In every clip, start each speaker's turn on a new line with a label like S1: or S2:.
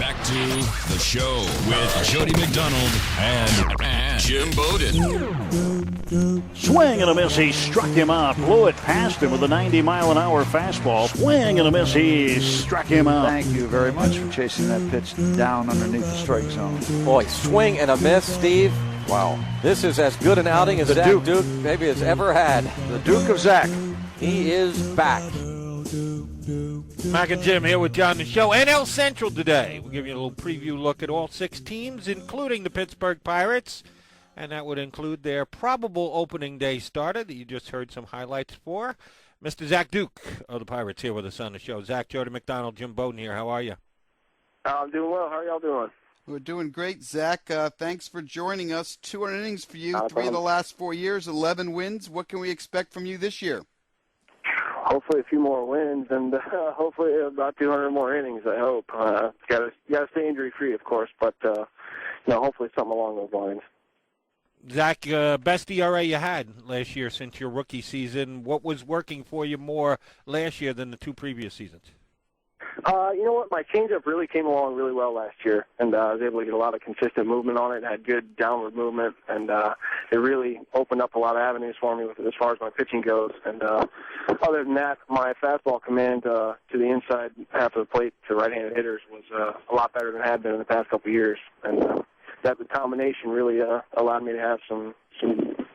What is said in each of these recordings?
S1: Back to the show with Jody McDonald and Jim Bowden.
S2: Swing and a miss. He struck him out. Blew it past him with a 90-mile-an-hour fastball. Swing and a miss. He struck him out.
S3: Thank you very much for chasing that pitch down underneath the strike zone.
S4: Boy, swing and a miss, Steve. Wow. This is as good an outing as Zach Duke maybe has ever had.
S3: The Duke of Zach.
S4: He is back.
S5: Mac and Jim here with you on the show. NL Central today. We'll give you a little preview look at all 6 teams, including the Pittsburgh Pirates. And that would include their probable opening day starter that you just heard some highlights for. Mr. Zach Duke of the Pirates here with us on the show. Zach, Jody McDonald, Jim Bowden here. How are you?
S6: I'm doing well. How are y'all doing?
S7: We're doing great, Zach. Thanks for joining us. 200 innings for you, 3 of the last 4 years, 11 wins. What can we expect from you this year?
S6: Hopefully a few more wins and hopefully about 200 more innings, I hope. Got to stay injury-free, of course, but hopefully something along those lines.
S5: Zach, best ERA you had last year since your rookie season. What was working for you more last year than the 2 previous seasons?
S6: You know what? My changeup really came along really well last year, and I was able to get a lot of consistent movement on it, had good downward movement, and it really opened up a lot of avenues for me as far as my pitching goes. And other than that, my fastball command to the inside half of the plate to right-handed hitters was a lot better than it had been in the past couple of years. And that combination really allowed me to have some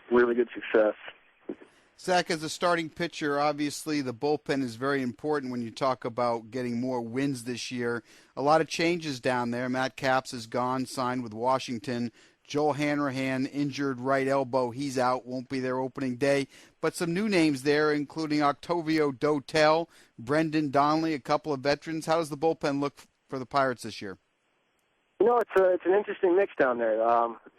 S6: really good success.
S7: Zach, as a starting pitcher, obviously the bullpen is very important when you talk about getting more wins this year. A lot of changes down there. Matt Capps is gone, signed with Washington. Joel Hanrahan, injured right elbow. He's out, won't be there opening day. But some new names there, including Octavio Dotel, Brendan Donnelly, a couple of veterans. How does the bullpen look for the Pirates this year?
S6: You know, it's an interesting mix down there.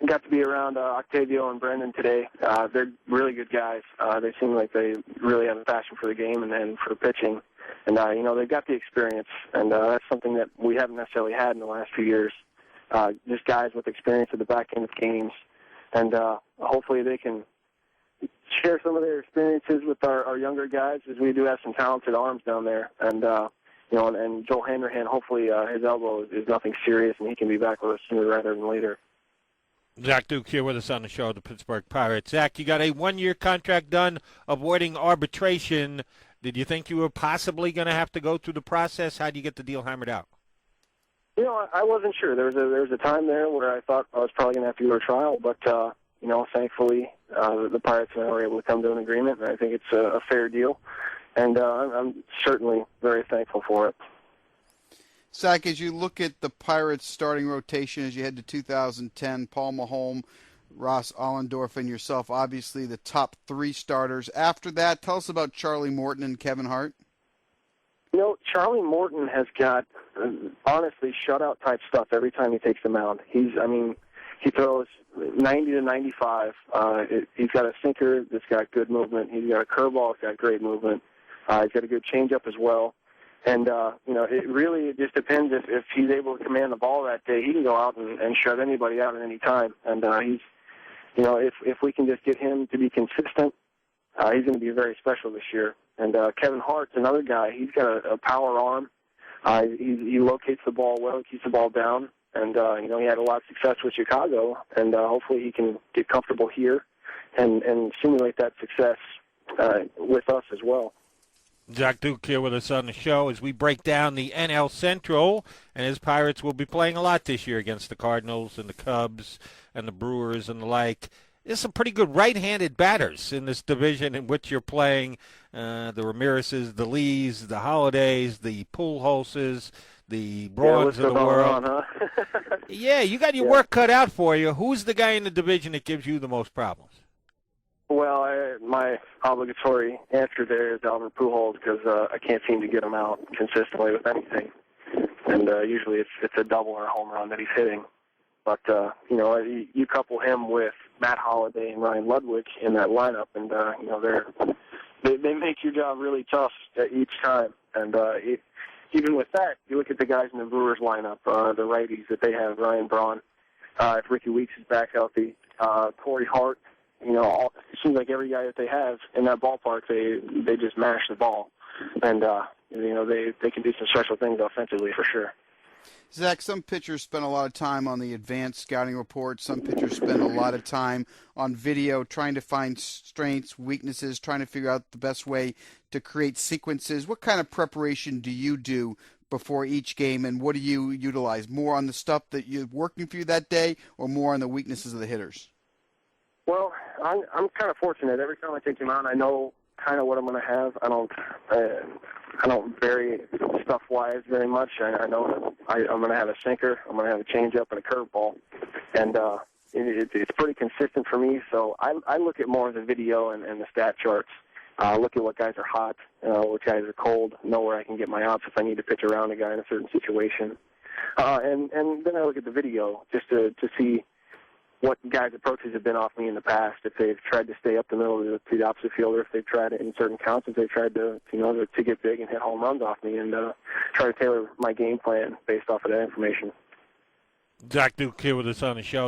S6: Got to be around Octavio and Brendan today. They're really good guys. They seem like they really have a passion for the game and then for pitching. And, they've got the experience, and that's something that we haven't necessarily had in the last few years. Just guys with experience at the back end of games. And hopefully they can share some of their experiences with our younger guys, as we do have some talented arms down there. And and Joel Hanrahan, hopefully his elbow is nothing serious and he can be back with us sooner rather than later.
S5: Zach Duke here with us on the show, the Pittsburgh Pirates. Zach, you got a 1-year contract done, avoiding arbitration. Did you think you were possibly going to have to go through the process? How did you get the deal hammered out?
S6: You know, I wasn't sure. There was a time there where I thought I was probably going to have to go to trial, but thankfully the Pirates and I were able to come to an agreement, and I think it's a fair deal. And I'm certainly very thankful for it.
S7: Zach, as you look at the Pirates' starting rotation as you head to 2010, Paul Maholm, Ross Allendorf, and yourself, obviously the top 3 starters. After that, tell us about Charlie Morton and Kevin Hart.
S6: You know, Charlie Morton has got, honestly, shutout-type stuff every time he takes the mound. He throws 90 to 95. He's got a sinker that's got good movement. He's got a curveball that's got great movement. He's got a good changeup as well. And, it just depends if he's able to command the ball that day. He can go out and shut anybody out at any time. And if we can just get him to be consistent, he's going to be very special this year. And Kevin Hart's another guy. He's got a power arm. He locates the ball well, keeps the ball down. And, he had a lot of success with Chicago. And hopefully he can get comfortable here and simulate that success with us as well.
S5: Zach Duke here with us on the show as we break down the NL Central, and his Pirates will be playing a lot this year against the Cardinals and the Cubs and the Brewers and the like. There's some pretty good right-handed batters in this division in which you're playing. The Ramirez's, the Lees, the Holidays, the Pujols, the Brawns of the world.
S6: On, huh?
S5: Yeah, you got your work cut out for you. Who's the guy in the division that gives you the most problems?
S6: Well, my obligatory answer there is Albert Pujols because I can't seem to get him out consistently with anything. And usually it's a double or a home run that he's hitting. But, you couple him with Matt Holliday and Ryan Ludwig in that lineup, and, they make your job really tough each time. And even with that, you look at the guys in the Brewers lineup, the righties that they have, Ryan Braun, if Ricky Weeks is back healthy, Corey Hart. It seems like every guy that they have in that ballpark, they just mash the ball. And, they can do some special things offensively for sure.
S7: Zach, some pitchers spend a lot of time on the advanced scouting reports. Some pitchers spend a lot of time on video trying to find strengths, weaknesses, trying to figure out the best way to create sequences. What kind of preparation do you do before each game, and what do you utilize? More on the stuff that you're working for you that day or more on the weaknesses of the hitters?
S6: Well, I'm kind of fortunate. Every time I take him out, I know kind of what I'm going to have. I don't vary stuff-wise very much. I know that I'm going to have a sinker, I'm going to have a changeup, and a curveball, and it's pretty consistent for me. So I look at more of the video and the stat charts. Look at what guys are hot, what guys are cold, know where I can get my outs if I need to pitch around a guy in a certain situation. And then I look at the video just to see what guys' approaches have been off me in the past, if they've tried to stay up the middle to the opposite fielder, if they've tried it in certain counts, if they've tried to get big and hit home runs off me, and try to tailor my game plan based off of that information.
S5: Zach Duke here with us on the show.